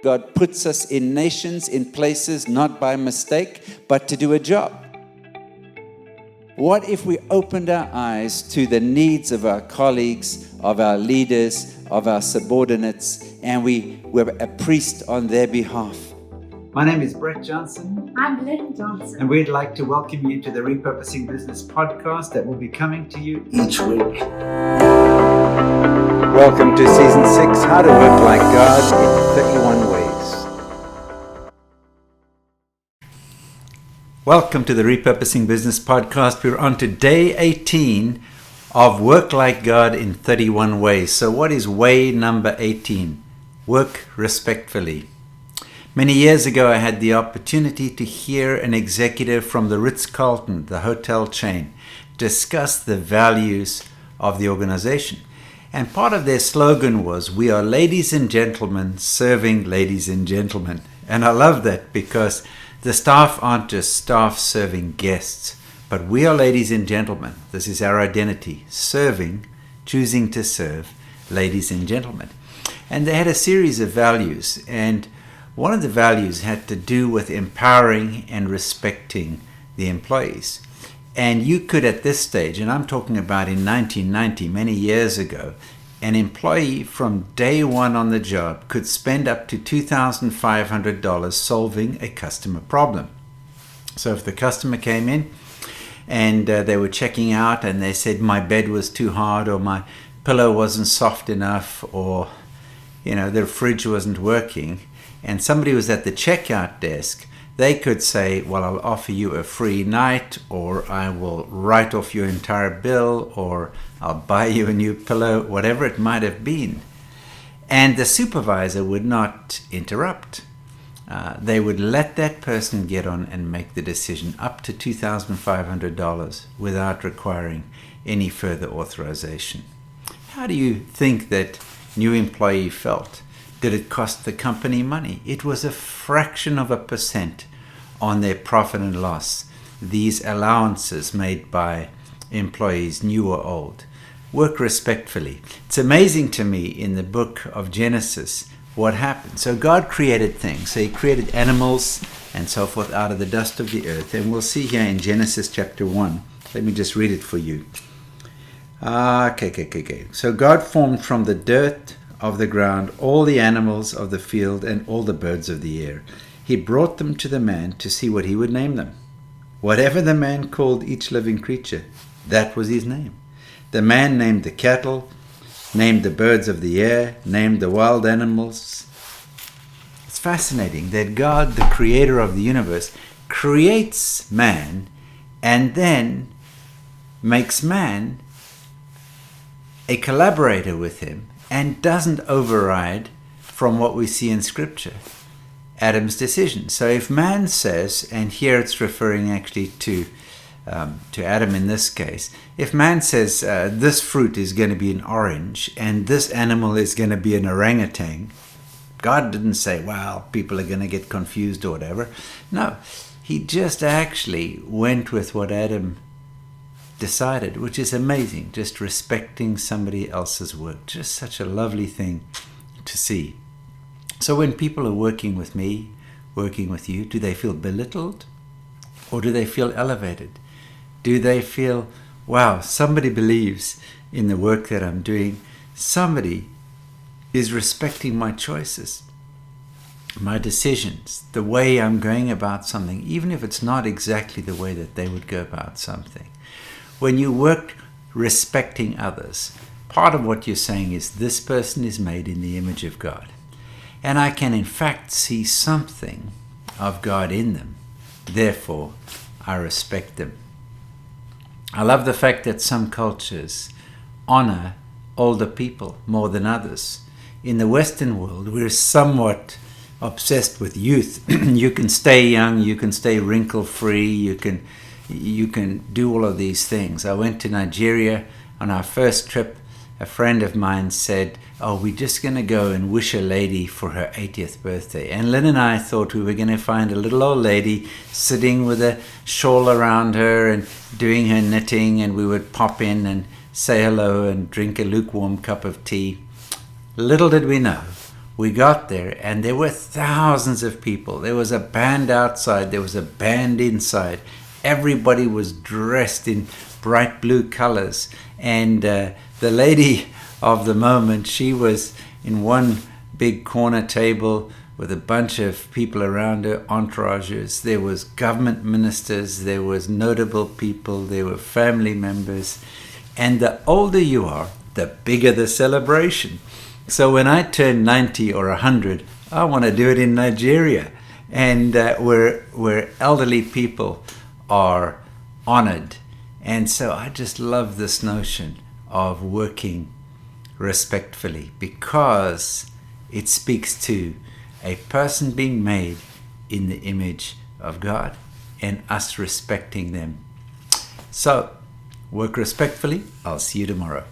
God puts us in nations, in places, not by mistake, but to do a job. What if we opened our eyes to the needs of our colleagues, of our leaders, of our subordinates, and we were a priest on their behalf? My name is Brett Johnson. I'm Lynn Johnson. And we'd like to welcome you to the Repurposing Business podcast that will be coming to you each week. Welcome to Season 6, How to Work Like God in 31 Ways. Welcome to the Repurposing Business podcast. We're on to day 18 of Work Like God in 31 Ways. So what is way number 18? Work respectfully. Many years ago, I had the opportunity to hear an executive from the Ritz-Carlton, the hotel chain, discuss the values of the organization. And part of their slogan was, "We are ladies and gentlemen serving ladies and gentlemen." And I love that because the staff aren't just staff serving guests, but we are ladies and gentlemen. This is our identity, serving, choosing to serve ladies and gentlemen. And they had a series of values, and one of the values had to do with empowering and respecting the employees. And you could at this stage, and I'm talking about in 1990, many years ago, an employee from day one on the job could spend up to $2,500 solving a customer problem. So if the customer came in and they were checking out and they said my bed was too hard, or my pillow wasn't soft enough, or the fridge wasn't working, and somebody was at the checkout desk, they could say, well, I'll offer you a free night, or I will write off your entire bill, or I'll buy you a new pillow, whatever it might have been. And the supervisor would not interrupt. They would let that person get on and make the decision up to $2,500 without requiring any further authorization. How do you think that new employee felt? Did it cost the company money? It was a fraction of a percent on their profit and loss, these allowances made by employees, new or old. Work respectfully. It's amazing to me in the book of Genesis what happened. So God created things. So he created animals and so forth out of the dust of the earth. And we'll see here in Genesis chapter 1. Let me just read it for you. Okay. So God formed from the dirt of the ground all the animals of the field and all the birds of the air. He brought them to the man to see what he would name them. Whatever the man called each living creature, that was his name. The man named the cattle, named the birds of the air, named the wild animals. It's fascinating that God, the creator of the universe, creates man and then makes man a collaborator with him, and doesn't override from what we see in Scripture, Adam's decision. So if man says, and here it's referring actually to Adam in this case, if man says this fruit is going to be an orange and this animal is going to be an orangutan, God didn't say, well, people are going to get confused or whatever. No, he just actually went with what Adam decided, which is amazing, just respecting somebody else's work. Just such a lovely thing to see. So when people are working with me, working with you, do they feel belittled or do they feel elevated? Do they feel, wow, somebody believes in the work that I'm doing, somebody is respecting my choices, my decisions, the way I'm going about something, even if it's not exactly the way that they would go about something. When you work respecting others, part of what you're saying is this person is made in the image of God. And I can in fact see something of God in them. Therefore, I respect them. I love the fact that some cultures honor older people more than others. In the Western world, we're somewhat obsessed with youth. You can stay young, you can stay wrinkle-free, you can do all of these things. I went to Nigeria on our first trip. A friend of mine said, we're just going to go and wish a lady for her 80th birthday. And Lynn and I thought we were going to find a little old lady sitting with a shawl around her and doing her knitting, and we would pop in and say hello and drink a lukewarm cup of tea. Little did we know we got there and there were thousands of people. There was a band outside, there was a band inside. Everybody was dressed in bright blue colors. And the lady of the moment, she was in one big corner table with a bunch of people around her, entourages. There was government ministers, there was notable people, there were family members. And the older you are, the bigger the celebration. So when I turn 90 or 100, I want to do it in Nigeria, and where elderly people are honored. And so I just love this notion of working respectfully, because it speaks to a person being made in the image of God and us respecting them. So work respectfully. I'll see you tomorrow.